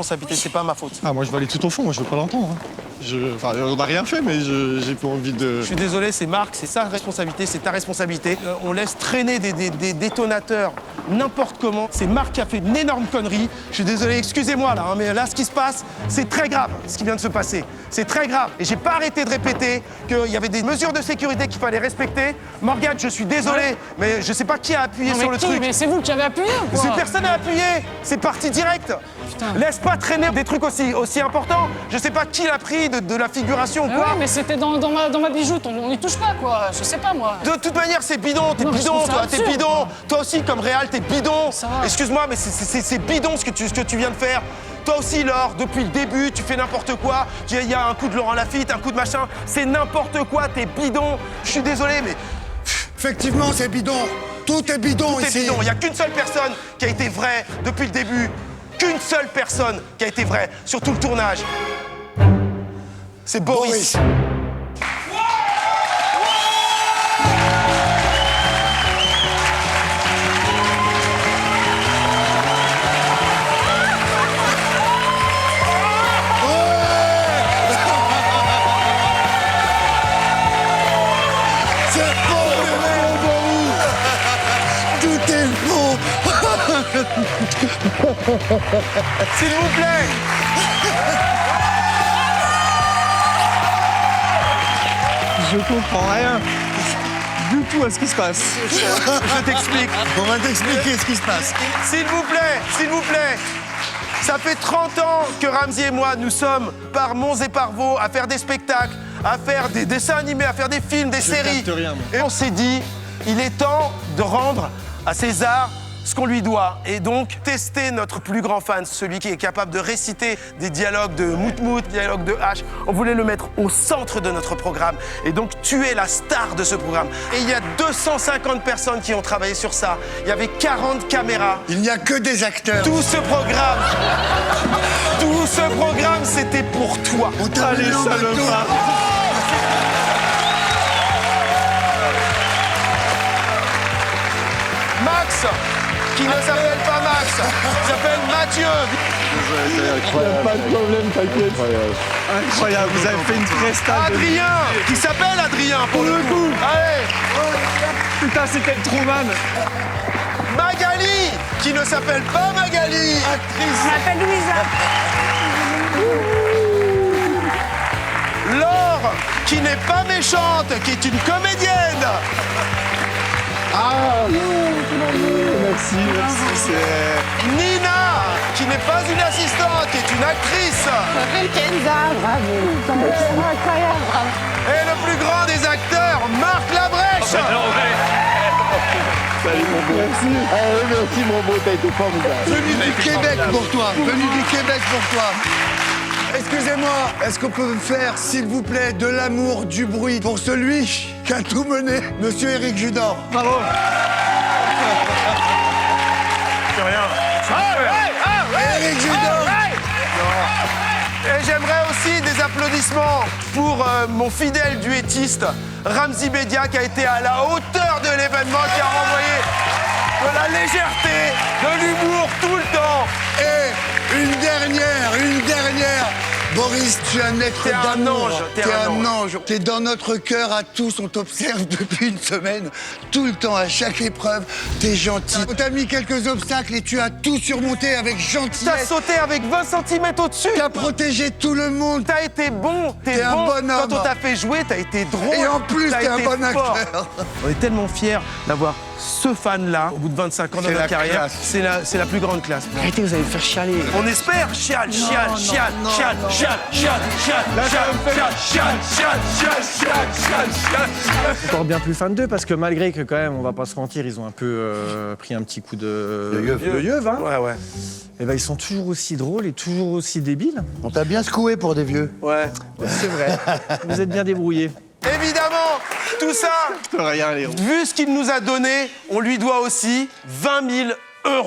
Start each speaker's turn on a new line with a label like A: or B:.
A: responsabilité, c'est pas ma faute.
B: Ah, moi, je vais aller tout au fond, moi, je veux pas l'entendre. Enfin, on n'a rien fait, mais j'ai pas envie de...
A: Je suis désolé, c'est Marc, c'est sa responsabilité, c'est ta responsabilité. On laisse traîner des détonateurs n'importe comment. C'est Marc qui a fait une énorme connerie. Je suis désolé, excusez-moi là, hein, mais là, ce qui se passe, c'est très grave, ce qui vient de se passer. C'est très grave. Et j'ai pas arrêté de répéter qu'il y avait des mesures de sécurité qu'il fallait respecter. Morgane, je suis désolé, mais je sais pas qui a appuyé sur le truc.
C: Mais c'est vous qui avez appuyé ou quoi?
A: Personne n'a appuyé, c'est parti direct.
C: Putain.
A: Laisse pas traîner des trucs aussi importants. Je sais pas qui l'a pris de la figuration ou quoi.
C: Ouais, mais c'était dans ma bijoute, on n'y touche pas quoi, je sais pas moi.
A: De toute manière, c'est bidon, t'es
C: Non, mais
A: bidon,
C: je trouve ça
A: toi, t'es
C: absurde,
A: bidon.
C: quoi.
A: Toi aussi, comme Réal, t'es bidon.
C: Ça va.
A: Excuse-moi, mais c'est bidon ce que tu viens de faire. Toi aussi, Laure, depuis le début, tu fais n'importe quoi. Il y a un coup de Laurent Lafitte, un coup de machin. C'est n'importe quoi, t'es bidon. Je suis désolé, mais
D: Effectivement, c'est bidon. Tout est bidon
A: tout est
D: ici.
A: bidon. Il n'y a qu'une seule personne qui a été vraie depuis le début. Qu'une seule personne qui a été vraie sur tout le tournage. C'est Boris.
D: C'est faux, tout est faux.
A: S'il vous plaît.
B: Je comprends rien du tout à ce qui se passe.
A: Je t'explique.
D: On va t'expliquer ce qui se passe.
A: S'il vous plaît. Ça fait 30 ans que Ramzy et moi, nous sommes par monts et par vaux à faire des spectacles, à faire des dessins animés, à faire des films, des séries.
B: capte rien, moi.
A: Et on s'est dit, il est temps de rendre à César ce qu'on lui doit. Et donc, tester notre plus grand fan, celui qui est capable de réciter des dialogues de Moutmout, dialogues de H. On voulait le mettre au centre de notre programme. Et donc, tu es la star de ce programme. Et il y a 250 personnes qui ont travaillé sur ça. Il y avait 40 caméras.
D: Il n'y a que des acteurs.
A: Tout ce programme, c'était pour toi.
D: On t'a mis en bateau.
A: Max, qui ne s'appelle pas Max, s'appelle Mathieu.
B: Pas de problème, t'inquiète. Incroyable, vous avez fait une presta.
A: Adrien, qui s'appelle Adrien pour le coup. Allez.
B: Putain, c'était le Truman.
A: Magali, qui ne s'appelle pas Magali, actrice.
E: Je m'appelle Louisa.
A: Laure, qui n'est pas méchante, qui est une comédienne.
B: Merci.
A: Nina, qui n'est pas une assistante, qui est une actrice.
E: Je m'appelle Kenza, bravo. Incroyable, bravo.
A: Et le plus grand des acteurs, Marc Labrèche.
B: Salut mon beau.
F: Merci mon beau, t'as été formidable.
D: Venu du Québec pour toi. Venu du Québec pour toi. Excusez-moi, est-ce qu'on peut faire, s'il vous plaît, de l'amour, du bruit pour celui qui a tout mené, Monsieur Éric Judor.
B: Bravo.
A: C'est rien.
D: Éric Judor.
A: Et j'aimerais aussi des applaudissements pour mon fidèle duettiste, Ramzy Bedia, qui a été à la hauteur de l'événement, qui a renvoyé de la légèreté, de l'humour tout le temps.
D: Et une dernière. Boris, tu es un être
A: T'es un
D: d'amour.
A: ange,
D: T'es un ange. T'es dans notre cœur à tous. On t'observe depuis une semaine. Tout le temps, à chaque épreuve. T'es gentil. On t'a mis quelques obstacles et tu as tout surmonté avec
A: T'as
D: gentillesse.
A: sauté avec 20 cm au-dessus.
D: T'as protégé tout le monde.
A: T'as été bon,
D: T'es un
A: bon.
D: bon homme.
A: Quand on t'a fait jouer, t'as été drôle.
D: Et en plus,
A: t'as
D: t'es un
A: été
D: bon
A: fort.
D: acteur.
A: On est tellement fiers d'avoir ce fan-là au bout de 25 ans de
D: C'est
A: notre
D: la
A: carrière.
D: classe.
A: C'est la plus grande classe.
F: Arrêtez, vous allez me faire chialer.
A: On espère. Chial.
F: Encore bien plus fan d'eux parce que malgré que quand même, on va pas se mentir, ils ont un peu pris un petit coup de yeuve, hein.
A: Ouais.
F: Et ben ils sont toujours aussi drôles et toujours aussi débiles.
D: On t'a bien secoué pour des vieux.
A: Ouais.
F: C'est vrai. Vous êtes bien débrouillés.
A: Évidemment, tout ça,
B: Rien, Léon.
A: vu ce qu'il nous a donné, on lui doit aussi 20 000 €.